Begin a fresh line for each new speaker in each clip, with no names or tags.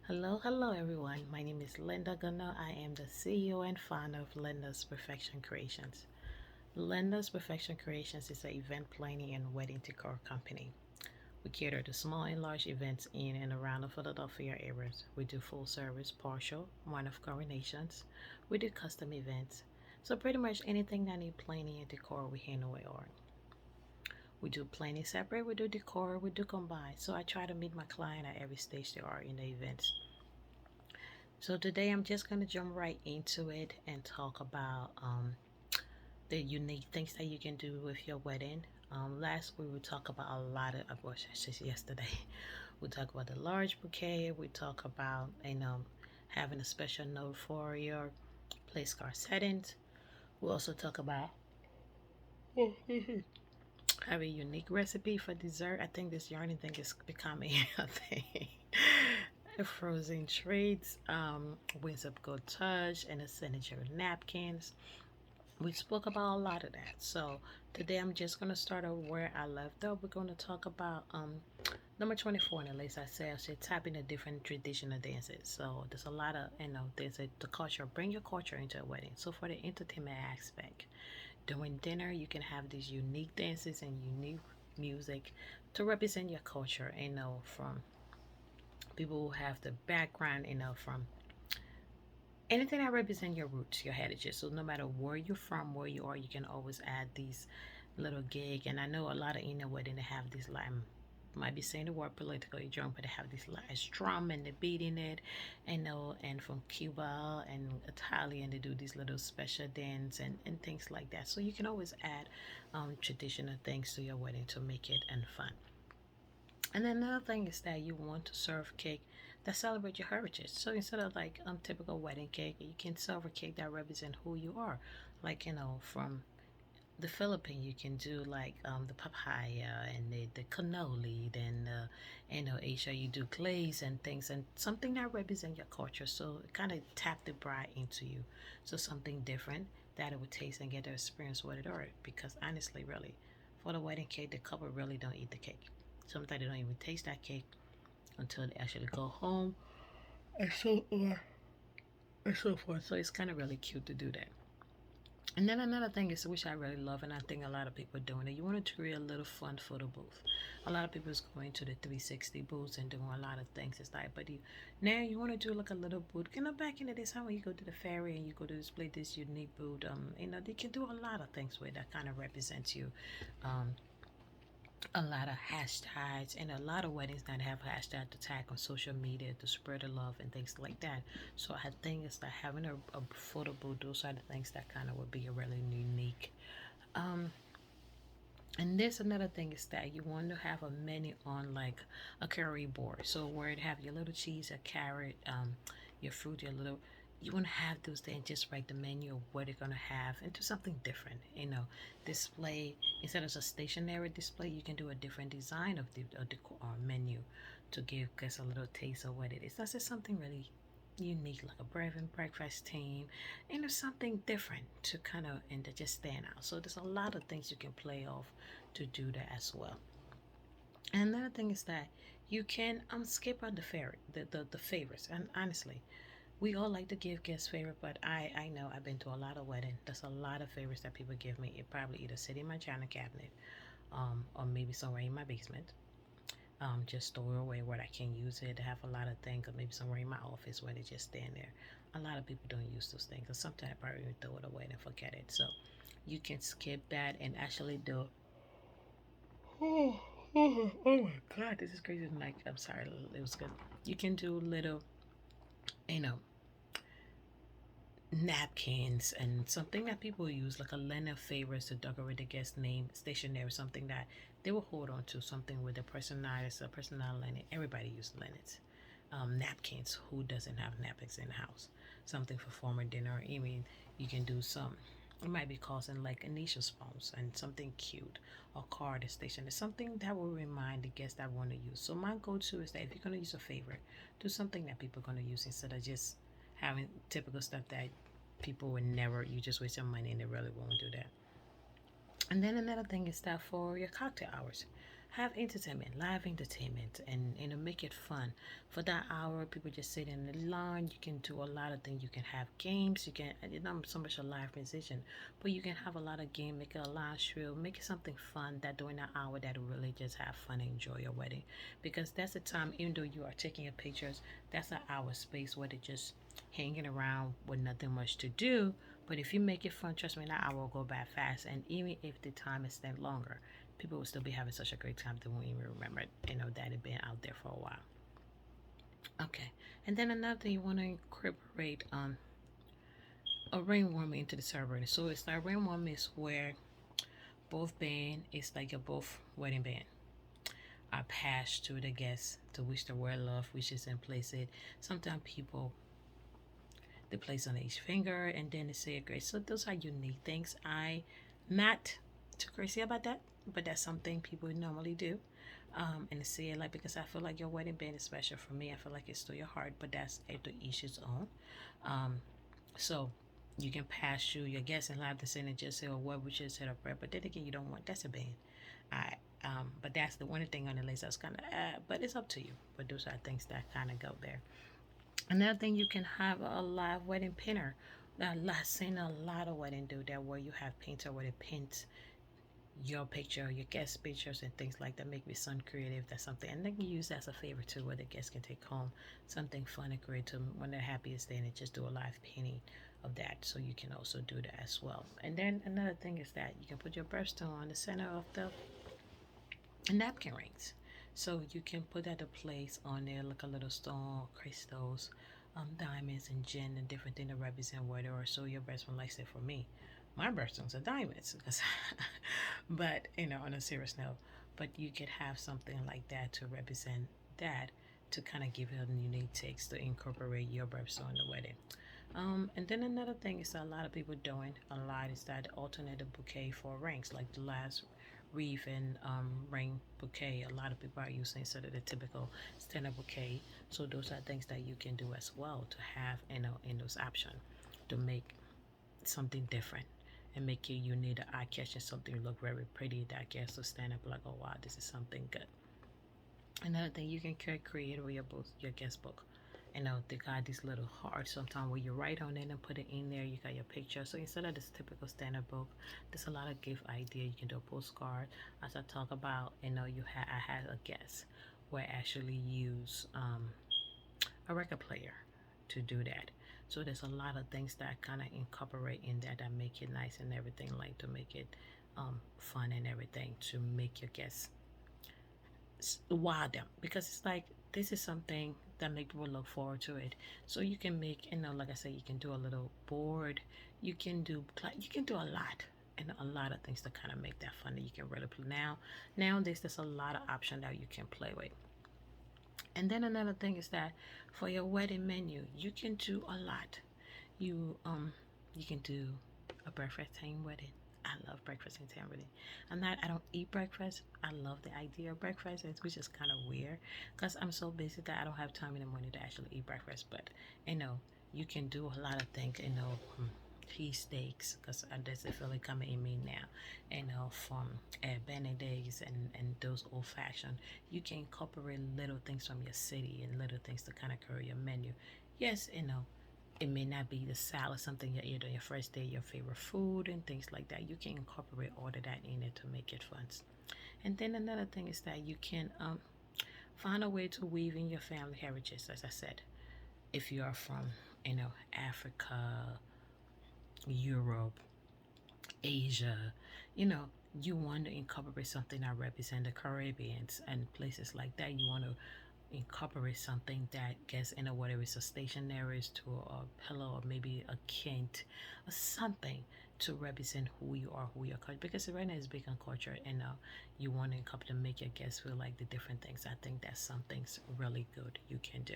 Hello everyone. My name is Linda Gunnar. I am the CEO and founder of Linda's Perfection Creations. Linda's Perfection Creations is an event planning and wedding decor company. We cater to small and large events in and around the Philadelphia area. We do full service, partial, one-off coronations. We do custom events. So pretty much anything that need planning and decor, we handle it all. We do planning separate, we do decor, we do combine. So I try to meet my client at every stage they are in the events. So today I'm just going to jump right into it and talk about the unique things that you can do with your wedding. Last week we talked about a lot of, well, just yesterday, we talked about the large bouquet. We talk about having a special note for your place card settings. We also talk about have a unique recipe for dessert. I think this yarning thing is becoming a thing. Frozen treats, wings of good touch, and a signature napkins. We spoke about a lot of that. So today I'm just gonna start over where I left off. We're gonna talk about number 24 on the list. I said tap into different traditional dances. So there's a lot of there's the culture. Bring your culture into a wedding. So for the entertainment aspect, during dinner, you can have these unique dances and unique music to represent your culture. From people who have the background, from anything that represent your roots, your heritage. So no matter where you're from, where you are, you can always add these little gig. And I know a lot of wedding they have these like might be saying the word politically drunk, but they have this large drum and they're beating it. And from Cuba and Italian, they do these little special dance and things like that. So you can always add traditional things to your wedding to make it and fun. And then another thing is that you want to serve cake that celebrate your heritage. So instead of like typical wedding cake, you can serve a cake that represent who you are. Like from the Philippines, you can do like the papaya and the cannoli. Then Asia, you do glaze and things and something that represent your culture. So it kind of tap the bride into you. So something different that it would taste and get to experience what it are. Because honestly, really, for the wedding cake, the couple really don't eat the cake. Sometimes they don't even taste that cake until they actually go home and so forth. So it's kind of really cute to do that. And then another thing is which I really love, and I think a lot of people are doing it. You want to create a little fun photo booth. A lot of people is going to the 360 booths and doing a lot of things. It's like, but now you want to do like a little booth. Back in the days, how when you go to the ferry and you go to display this unique booth, they can do a lot of things with that kind of represents you. Um, a lot of hashtags and a lot of weddings that have hashtag to tag on social media to spread the love and things like that. So I think it's that having a photo booth, those are the things that kind of would be a really unique. Um, and there's another thing is that you want to have a menu on like a curry board. So where it have your little cheese, a carrot, your fruit, your little you want to have those there and just write the menu of what they're going to have and do something different, display instead of a stationary display. You can do a different design of the menu to give guests a little taste of what it is. That's just something really unique, like a bread and breakfast team, and there's something different to kind of and to just stand out. So there's a lot of things you can play off to do that as well. And another thing is that you can skip on the favorites. And honestly, we all like to give guests favorite, but I know I've been to a lot of weddings. There's a lot of favorites that people give me. It probably either sit in my china cabinet, or maybe somewhere in my basement. Just store away where I can use it. I have a lot of things, or maybe somewhere in my office where they just stand there. A lot of people don't use those things, or sometimes I probably even throw it away and forget it. So you can skip that and actually do. Oh my God, this is crazy. Like, I'm sorry, it was good. You can do little, you know, napkins and something that people use, like a linen favors to decorate the guest name, stationery, something that they will hold on to, something with a personalized, a personal linen. Everybody uses linens. Napkins. Who doesn't have napkins in the house? Something for formal dinner. I mean, you can do some. It might be causing like initial spoons and something cute, or card station. It's something that will remind the guests that want to use. So my go-to is that if you're gonna use a favorite, do something that people are gonna use instead of just having typical stuff that people would never. You just waste your money and they really won't do that. And then another thing is that for your cocktail hours, have entertainment, live entertainment, and make it fun. For that hour, people just sit in the line. You can do a lot of things. You can have games. You can, not so much a live musician, but you can have a lot of game. Make it a live show. Make it something fun that during that hour that really just have fun and enjoy your wedding, because that's the time. Even though you are taking your pictures, that's an hour space where they just hanging around with nothing much to do. But if you make it fun, trust me, that hour will go by fast. And even if the time is then longer, people will still be having such a great time they won't even remember, that it been out there for a while. Okay, and then another thing you want to incorporate a ring warming into the ceremony. So it's like ring warming is where both band is like your both wedding band are passed to the guests to wish the well love, wishes, and place it. Sometimes people they place on each finger and then they say a grace. So those are unique things. I not too crazy about that, but that's something people normally do. And say it like, because I feel like your wedding band is special for me. I feel like it's to your heart, but that's to each his own. Um, so you can pass through your guests and live the scene and just say, "Oh, what would you set up prayer?" But then again, you don't want that's a band. I but that's the one thing on the list that's kind of, but it's up to you. But those are things that kind of go there. Another thing, you can have a live wedding painter. I've seen a lot of wedding do that where you have painter where they paint your picture, your guest pictures, and things like that. Make me sound creative. That's something, and they can use that as a favor too, where the guests can take home something fun and creative when they're happiest day, and just do a live painting of that. So you can also do that as well. And then another thing is that you can put your birthstone on the center of the napkin rings. So you can put that a place on there like a little stone, crystals, diamonds and gem and different things to represent whatever. So your best one likes it. For me, my birthstones are diamonds because but on a serious note, but you could have something like that to represent that, to kind of give it a unique takes to incorporate your birthstone in the wedding. And then another thing is that a lot of people doing a lot is that alternative bouquet for rings, like the last wreath and ring bouquet. A lot of people are using instead of the typical standard bouquet. So those are things that you can do as well to have in those options to make something different and make it unique, eye catching, something look very pretty that gets to stand up like, oh wow, this is something good. Another thing, you can create with your guest book. They got these little hearts sometimes where you write on it and put it in there. You got your picture. So instead of this typical standard book, there's a lot of gift idea. You can do a postcard. As I talk about, I had a guest where I actually use a record player to do that. So there's a lot of things that kind of incorporate in that make it nice and everything, like to make it fun and everything, to make your guests wow them, because it's like this is something that make people look forward to it. So you can make, like I said, you can do a little board, you can do a lot, and a lot of things to kind of make that fun that you can really play. Nowadays there's a lot of option that you can play with. And then another thing is that for your wedding menu, you can do a lot. You can do a breakfast time wedding. I love breakfast and time wedding. I don't eat breakfast. I love the idea of breakfast, which is kind of weird because I'm so busy that I don't have time in the morning to actually eat breakfast. But you can do a lot of things. Cheese steaks, because there's a feeling coming in me now. From Benedict's and those old fashioned. You can incorporate little things from your city and little things to kind of create your menu. Yes, it may not be the salad, something you eat on your first day, your favorite food, and things like that. You can incorporate all of that in it to make it fun. And then another thing is that you can find a way to weave in your family heritage, as I said. If you are from, Africa, Europe, Asia, you know, you want to incorporate something that represents the Caribbeans and places like that. You want to incorporate something that gets in a, whether it's a stationery to a pillow or maybe a kint or something to represent who you are, who your culture, because right now is big on culture, and you want to incorporate to make your guests feel like the different things. I think that's something's really good you can do.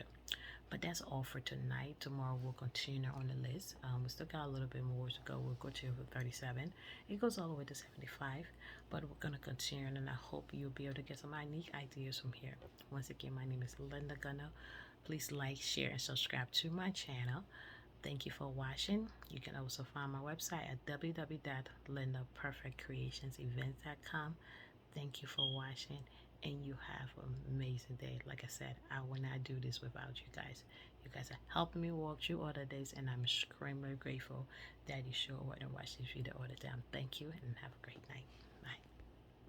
But that's all for tonight. Tomorrow we'll continue on the list. We still got a little bit more to go. We'll go to 37. It goes all the way to 75. But we're going to continue, and I hope you'll be able to get some unique ideas from here. Once again, my name is Linda Gunner. Please like, share, and subscribe to my channel. Thank you for watching. You can also find my website at www.lyndaperfect.creationsevents.com. Thank you for watching, and you have an amazing day. Like I said, I will not do this without you guys. You guys are helping me walk through other days, and I'm extremely grateful that you show up and watch this video all the time. Thank you, and have a great night.